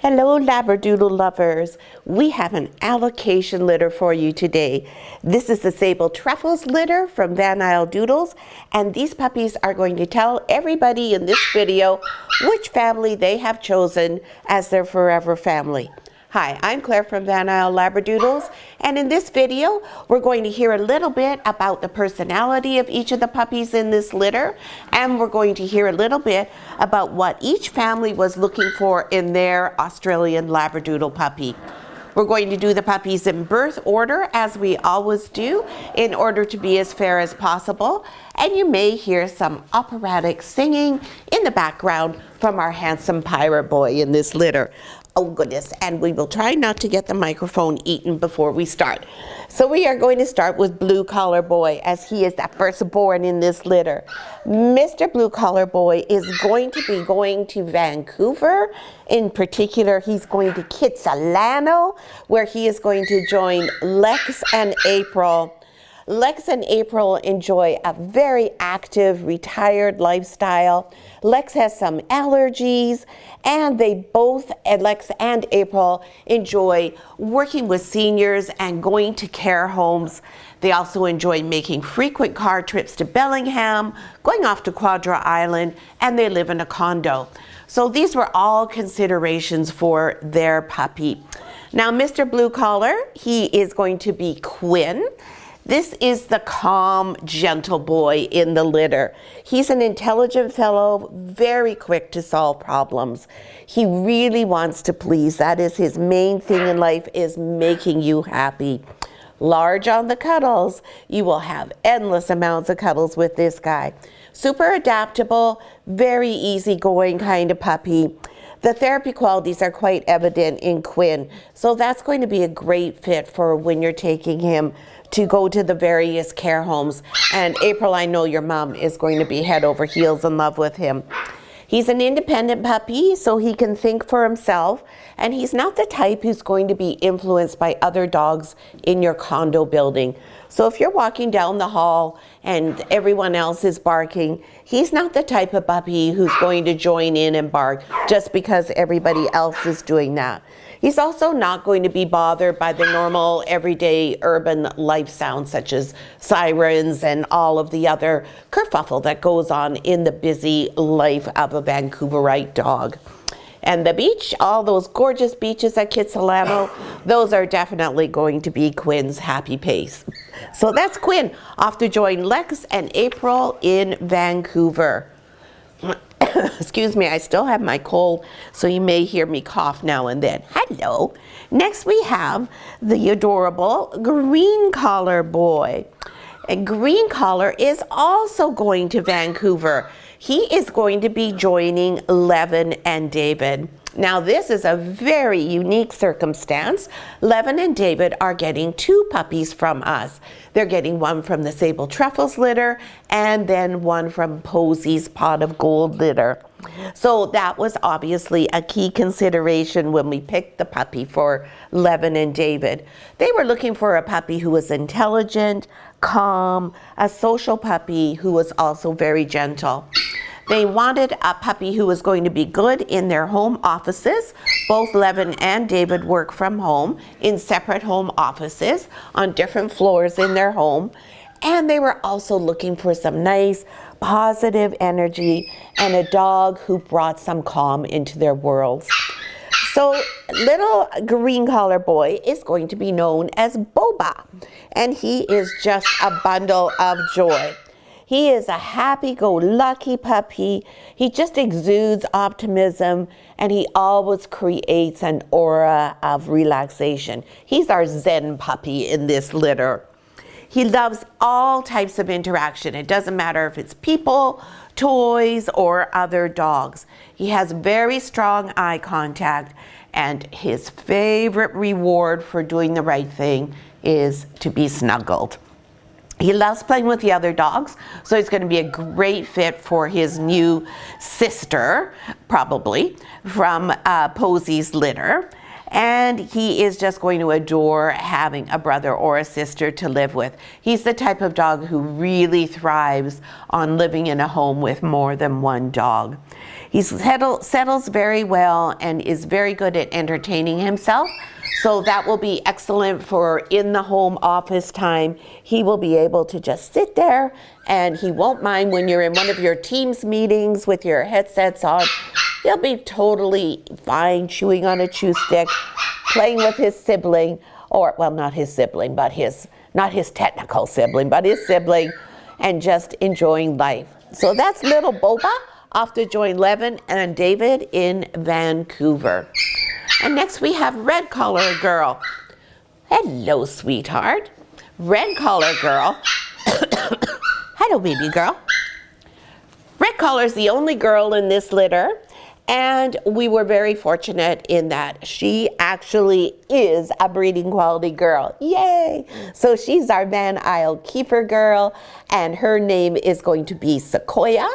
Hello Labradoodle lovers, we have an allocation litter for you today. This is the Sable Truffles litter from Van Isle Doodles, and these puppies are going to tell everybody in this video which family they have chosen as their forever family. Hi, I'm Claire from Van Isle Labradoodles, and in this video we're going to hear a little bit about the personality of each of the puppies in this litter, and we're going to hear a little bit about what each family was looking for in their Australian Labradoodle puppy. We're going to do the puppies in birth order, as we always do, in order to be as fair as possible, and you may hear some operatic singing in the background from our handsome pirate boy in this litter. Oh goodness, and we will try not to get the microphone eaten before we start. So we are going to start with Blue Collar Boy, as he is the firstborn in this litter. Mr. Blue Collar Boy is going to be going to Vancouver. In particular, he's going to Kitsilano, where he is going to join Lex and April. Lex and April enjoy a very active, retired lifestyle. Lex has some allergies, and they both, Lex and April, enjoy working with seniors and going to care homes. They also enjoy making frequent car trips to Bellingham, going off to Quadra Island, and they live in a condo. So these were all considerations for their puppy. Now, Mr. Blue Collar, he is going to be Quinn. This is the calm, gentle boy in the litter. He's an intelligent fellow, very quick to solve problems. He really wants to please. That is his main thing in life, is making you happy. Large on the cuddles. You will have endless amounts of cuddles with this guy. Super adaptable, very easygoing kind of puppy. The therapy qualities are quite evident in Quinn, so that's going to be a great fit for when you're taking him to go to the various care homes. And April, I know your mom is going to be head over heels in love with him. He's an independent puppy, so he can think for himself, and he's not the type who's going to be influenced by other dogs in your condo building. So if you're walking down the hall and everyone else is barking, he's not the type of puppy who's going to join in and bark just because everybody else is doing that. He's also not going to be bothered by the normal everyday urban life sounds such as sirens and all of the other kerfuffle that goes on in the busy life of a Vancouverite dog. And the beach, all those gorgeous beaches at Kitsilano, those are definitely going to be Quinn's happy pace. So that's Quinn, off to join Lex and April in Vancouver. Excuse me, I still have my cold, so you may hear me cough now and then. Hello. Next we have the adorable Green Collar Boy. And Green Collar is also going to Vancouver. He is going to be joining Levin and David. Now this is a very unique circumstance. Levin and David are getting two puppies from us. They're getting one from the Sable Truffles litter and then one from Posey's Pot of Gold litter. So that was obviously a key consideration when we picked the puppy for Levin and David. They were looking for a puppy who was intelligent, calm, a social puppy who was also very gentle. They wanted a puppy who was going to be good in their home offices. Both Levin and David work from home in separate home offices on different floors in their home. And they were also looking for some nice, positive energy and a dog who brought some calm into their worlds. So little Green Collar Boy is going to be known as Boba, and he is just a bundle of joy. He is a happy-go-lucky puppy. He just exudes optimism, and he always creates an aura of relaxation. He's our Zen puppy in this litter. He loves all types of interaction. It doesn't matter if it's people, toys, or other dogs. He has very strong eye contact, and his favorite reward for doing the right thing is to be snuggled. He loves playing with the other dogs, so he's going to be a great fit for his new sister, probably, from Posey's litter. And he is just going to adore having a brother or a sister to live with. He's the type of dog who really thrives on living in a home with more than one dog. He settles very well and is very good at entertaining himself. So that will be excellent for in the home office time. He will be able to just sit there, and he won't mind when you're in one of your Teams meetings with your headsets on. He'll be totally fine chewing on a chew stick, playing with his sibling, or, well, not his sibling, but not his technical sibling, but his sibling, and just enjoying life. So that's little Boba off to join Levin and David in Vancouver. And next we have Red Collar Girl. Hello, sweetheart. Red Collar Girl. Hello, baby girl. Red Collar is the only girl in this litter, and we were very fortunate in that she actually is a breeding quality girl. Yay! So she's our Van Isle keeper girl, and her name is going to be Sequoia.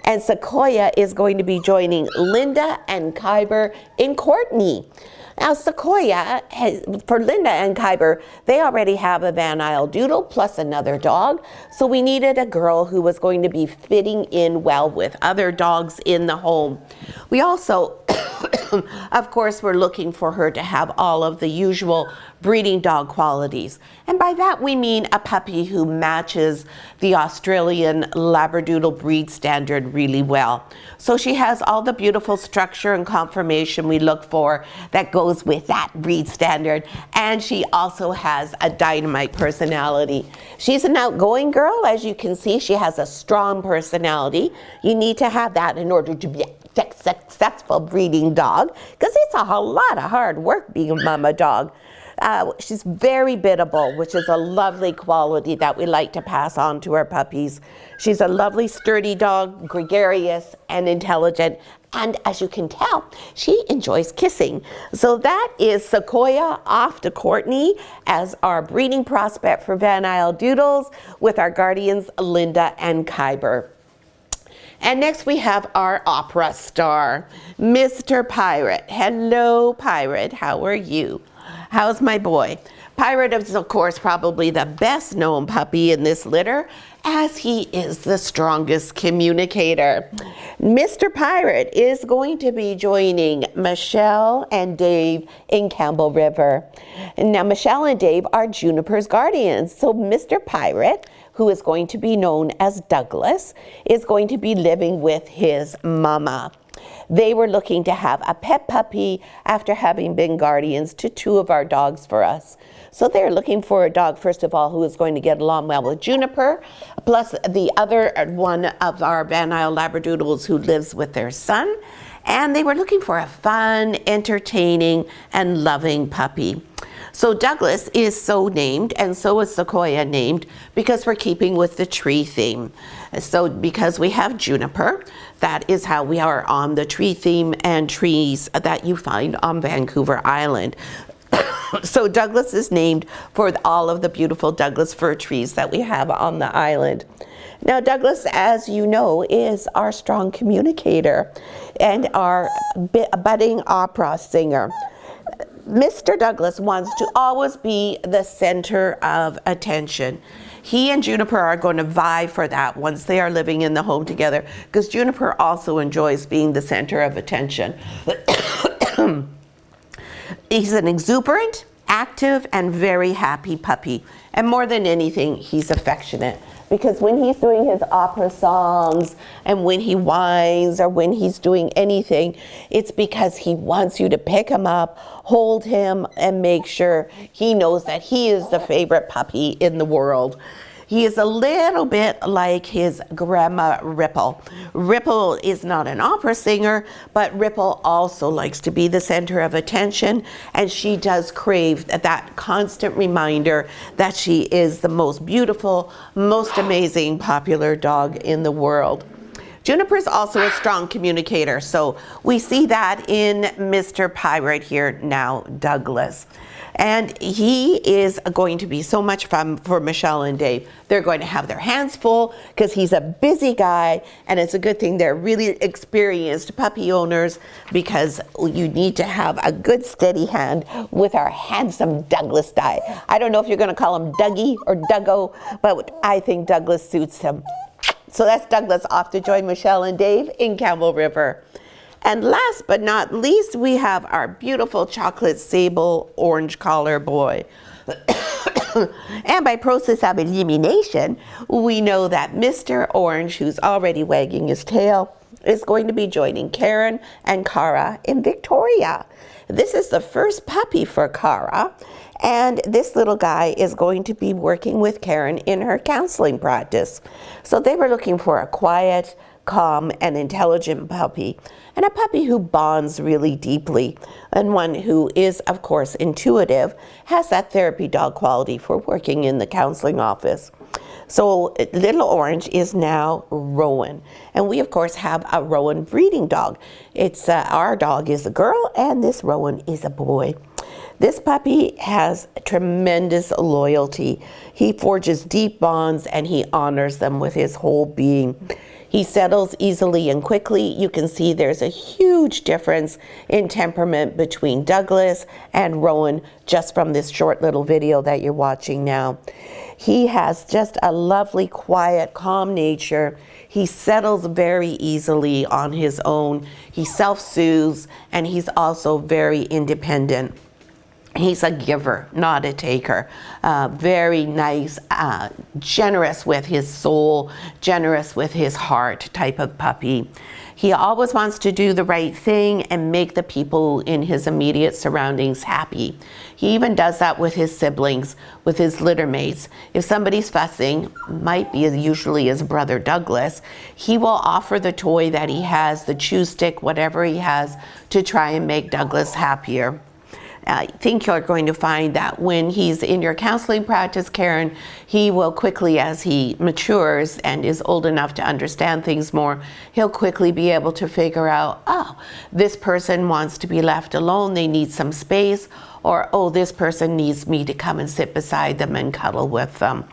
And Sequoia is going to be joining Linda and Kyber in Courtney. Now Sequoia, for Linda and Kyber, they already have a Van Isle Doodle plus another dog. So we needed a girl who was going to be fitting in well with other dogs in the home. We also, of course, were looking for her to have all of the usual breeding dog qualities. And by that we mean a puppy who matches the Australian Labradoodle breed standard really well. So she has all the beautiful structure and conformation we look for that goes with that breed standard. And she also has a dynamite personality. She's an outgoing girl. As you can see, she has a strong personality. You need to have that in order to be a successful breeding dog, because it's a whole lot of hard work being a mama dog. She's very biddable, which is a lovely quality that we like to pass on to our puppies. She's a lovely, sturdy dog, gregarious and intelligent. And as you can tell, she enjoys kissing. So that is Sequoia off to Courtney as our breeding prospect for Van Isle Doodles with our guardians, Linda and Kyber. And next we have our opera star, Mr. Pirate. Hello, Pirate. How are you? How's my boy? Pirate is, of course, probably the best known puppy in this litter, as he is the strongest communicator. Mr. Pirate is going to be joining Michelle and Dave in Campbell River. And now Michelle and Dave are Juniper's guardians. So Mr. Pirate, who is going to be known as Douglas, is going to be living with his mama. They were looking to have a pet puppy after having been guardians to two of our dogs for us. So they're looking for a dog, first of all, who is going to get along well with Juniper, plus the other one of our Van Isle Labradoodles who lives with their son. And they were looking for a fun, entertaining, and loving puppy. So Douglas is so named, and so is Sequoia named, because we're keeping with the tree theme. So because we have Juniper, that is how we are on the tree theme and trees that you find on Vancouver Island. So Douglas is named for all of the beautiful Douglas fir trees that we have on the island. Now Douglas, as you know, is our strong communicator and our budding opera singer. Mr. Douglas wants to always be the center of attention. He and Juniper are going to vie for that once they are living in the home together, because Juniper also enjoys being the center of attention. He's an exuberant, active, and very happy puppy. And more than anything, he's affectionate. Because when he's doing his opera songs and when he whines or when he's doing anything, it's because he wants you to pick him up, hold him, and make sure he knows that he is the favorite puppy in the world. He is a little bit like his grandma Ripple. Ripple is not an opera singer, but Ripple also likes to be the center of attention, and she does crave that constant reminder that she is the most beautiful, most amazing, popular dog in the world. Juniper's also a strong communicator, so we see that in Mr. Pie right here now, Douglas. And he is going to be so much fun for Michelle and Dave. They're going to have their hands full because he's a busy guy, and it's a good thing they're really experienced puppy owners, because you need to have a good steady hand with our handsome Douglas guy. I don't know if you're going to call him Dougie or Duggo, but I think Douglas suits him. So that's Douglas off to join Michelle and Dave in Campbell River. And last but not least, we have our beautiful chocolate sable orange collar boy. And by process of elimination, we know that Mr. Orange, who's already wagging his tail, is going to be joining Karen and Cara in Victoria. This is the first puppy for Cara, and this little guy is going to be working with Karen in her counseling practice. So they were looking for a quiet, calm, and intelligent puppy, and a puppy who bonds really deeply, and one who is, of course, intuitive, has that therapy dog quality for working in the counseling office. So little Orange is now Rowan, and we of course have a Rowan breeding dog. It's our dog is a girl, and this Rowan is a boy. This puppy has tremendous loyalty. He forges deep bonds, and he honors them with his whole being. He settles easily and quickly. You can see there's a huge difference in temperament between Douglas and Rowan just from this short little video that you're watching now. He has just a lovely, quiet, calm nature. He settles very easily on his own. He self-soothes, and he's also very independent. He's a giver, not a taker. Very nice, generous with his soul, generous with his heart type of puppy. He always wants to do the right thing and make the people in his immediate surroundings happy. He even does that with his siblings, with his litter mates. If somebody's fussing, might be usually his brother Douglas, he will offer the toy that he has, the chew stick, whatever he has, to try and make Douglas happier. I think you're going to find that when he's in your counseling practice, Karen, he will quickly, as he matures and is old enough to understand things more, he'll quickly be able to figure out, oh, this person wants to be left alone, they need some space, or, oh, this person needs me to come and sit beside them and cuddle with them.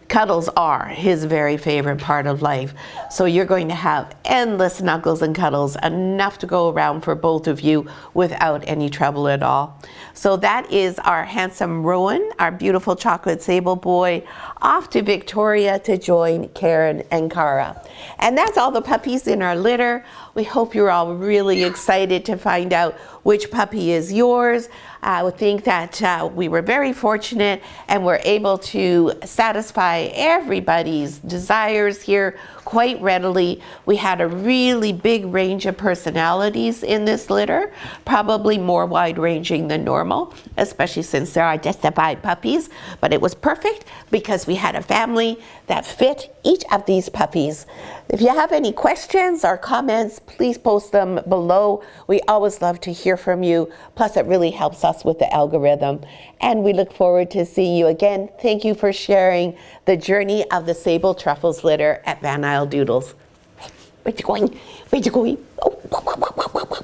Cuddles are his very favorite part of life. So you're going to have endless snuggles and cuddles, enough to go around for both of you without any trouble at all. So that is our handsome Rowan, our beautiful chocolate sable boy, off to Victoria to join Karen and Cara. And that's all the puppies in our litter. We hope you're all really excited to find out which puppy is yours. I would think that we were very fortunate and were able to satisfy everybody's desires here quite readily. We had a really big range of personalities in this litter, probably more wide-ranging than normal, especially since there are just 5 puppies, but it was perfect because we had a family that fit each of these puppies. If you have any questions or comments, please post them below. We always love to hear from you. Plus, it really helps us with the algorithm. And we look forward to seeing you again. Thank you for sharing the journey of the Sable Truffles litter at Van Isle Doodles. Where'd you going? Where'd you going? Oh,